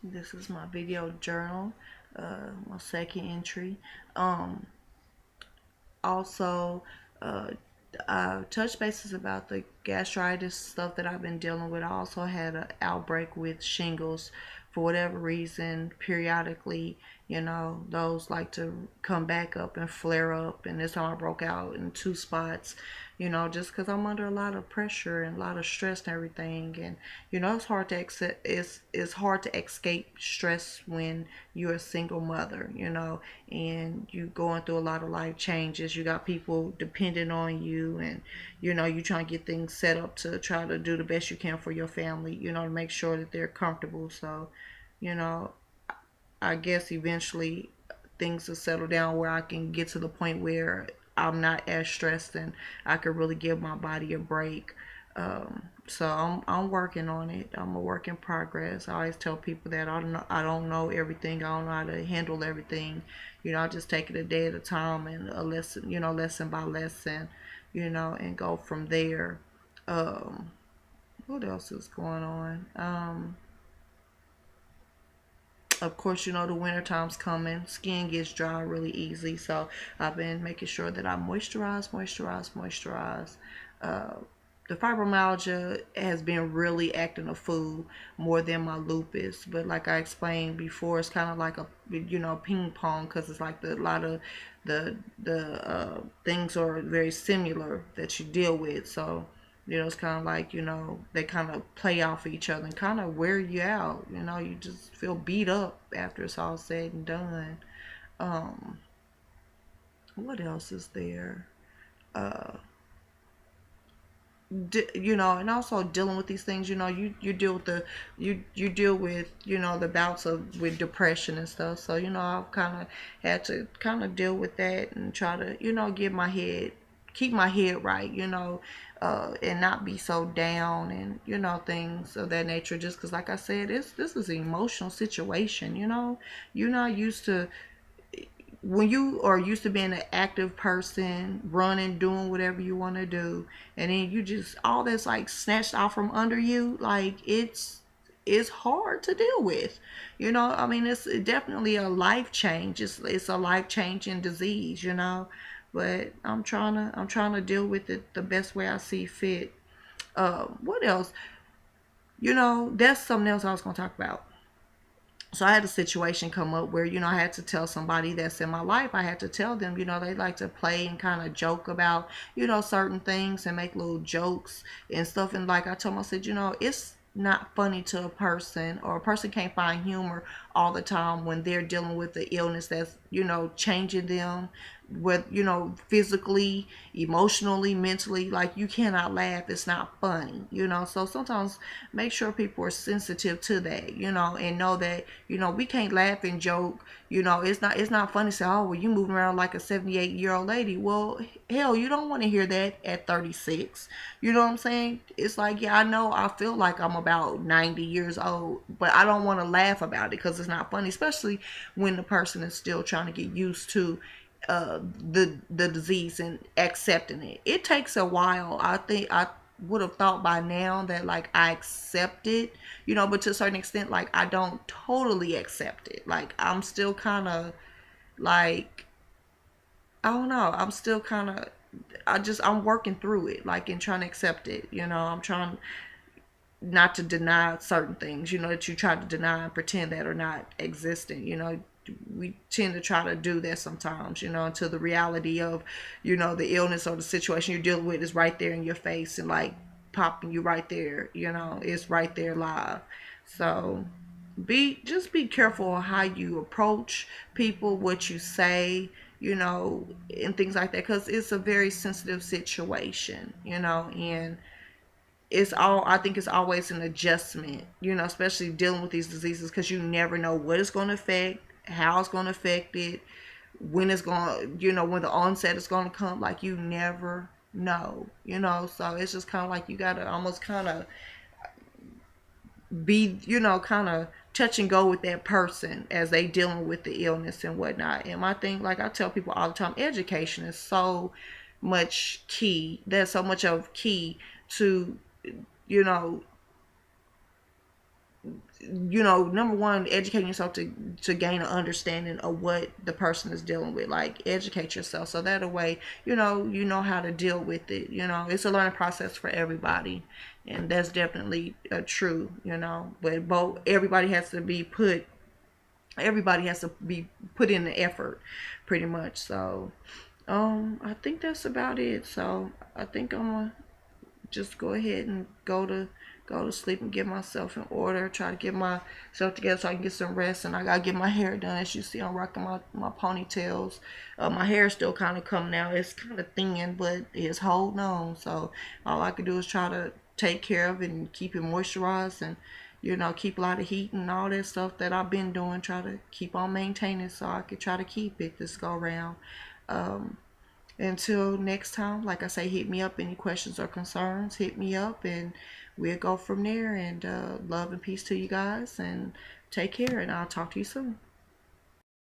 This is my video journal, my second entry. Um, Also, uh, touch bases about the gastritis stuff that I've been dealing with. I also had an outbreak with shingles for whatever reason. Periodically, those like to come back up and flare up. And this time I broke out in two spots, just because I'm under a lot of pressure and a lot of stress and everything. And it's hard to accept. It's hard to escape stress when you're a single mother, and you going through a lot of life changes. You got people depending on you, and you trying to get things set up to try to do the best you can for your family, to make sure that they're comfortable. So, you know, I guess eventually things will settle down where I can get to the point where I'm not as stressed and I could really give my body a break. So I'm working on it. I'm a work in progress. I always tell people that I don't know everything. I don't know how to handle everything. I just take it a day at a time and a lesson, lesson by lesson, and go from there. Um, what else is going on? Of course, the winter time's coming. Skin gets dry really easy, so I've been making sure that I moisturize. Uh, the fibromyalgia has been really acting a fool more than my lupus, but like I explained before, it's kind of like a ping pong, because it's like a lot of the things are very similar that you deal with. So it's kind of like, they kind of play off of each other and kind of wear you out. You just feel beat up after it's all said and done. Um, what else is there? Uh, and also dealing with these things. You deal with you deal with the bouts of with depression and stuff. So I've kind of had to kind of deal with that and try to get my head keep my head right, and not be so down and things of that nature. Just because, like I said, this is an emotional situation. You're not used to when you are used to being an active person, running, doing whatever you want to do, and then you just all that's like snatched off from under you, like it's hard to deal with. I mean, it's definitely a life change. It's a life changing disease, but I'm trying to deal with it the best way I see fit. What else? That's something else I was gonna talk about. So I had a situation come up where I had to tell somebody that's in my life. I had to tell them, they like to play and kind of joke about certain things and make little jokes and stuff. And like I told them, I said, it's not funny to a person, or a person can't find humor all the time when they're dealing with the illness that's changing them, with physically, emotionally, mentally. Like, you cannot laugh, it's not funny. So sometimes make sure people are sensitive to that, and know that we can't laugh and joke. It's not funny to say, oh, well, you moving around like a 78-year-old lady. Well, hell, you don't want to hear that at 36. You know what I'm saying? It's like, yeah, I know I feel like I'm about 90 years old, but I don't want to laugh about it because it's not funny, especially when the person is still trying to get used to the disease and accepting it. It takes a while. I think I would have thought by now that like I accept it, but to a certain extent, like I don't totally accept it. Like, I'm still kind of like, I don't know. I'm still kind of, I'm working through it, like, and trying to accept it. I'm trying not to deny certain things, that you try to deny and pretend that are not existent. We tend to try to do that sometimes, until the reality of, the illness or the situation you're dealing with is right there in your face and like popping you right there, it's right there live. So be careful on how you approach people, what you say, and things like that, because it's a very sensitive situation, and I think it's always an adjustment, especially dealing with these diseases, because you never know what it's going to affect, how it's going to affect it, when it's going to, when the onset is going to come. Like, you never know, so it's just kind of like you got to almost kind of be, kind of touch and go with that person as they dealing with the illness and whatnot. And my thing, like I tell people all the time, education is so much key. There's so much of key to, you know, number one, educating yourself to gain an understanding of what the person is dealing with. Like, educate yourself so that a way, you know how to deal with it. It's a learning process for everybody, and that's definitely true. But both everybody has to be put in the effort, pretty much. So, I think that's about it. So I think I'm gonna just go ahead and go to sleep and get myself in order. Try to get myself together so I can get some rest. And I gotta get my hair done. As you see, I'm rocking my ponytails. My hair is still kind of coming out. It's kind of thin, but it's holding on. So all I can do is try to take care of it and keep it moisturized, and keep a lot of heat and all that stuff that I've been doing. Try to keep on maintaining so I could try to keep it this go around. Um, until next time, like I say, hit me up. Any questions or concerns, hit me up, and we'll go from there. And love and peace to you guys, and take care, and I'll talk to you soon.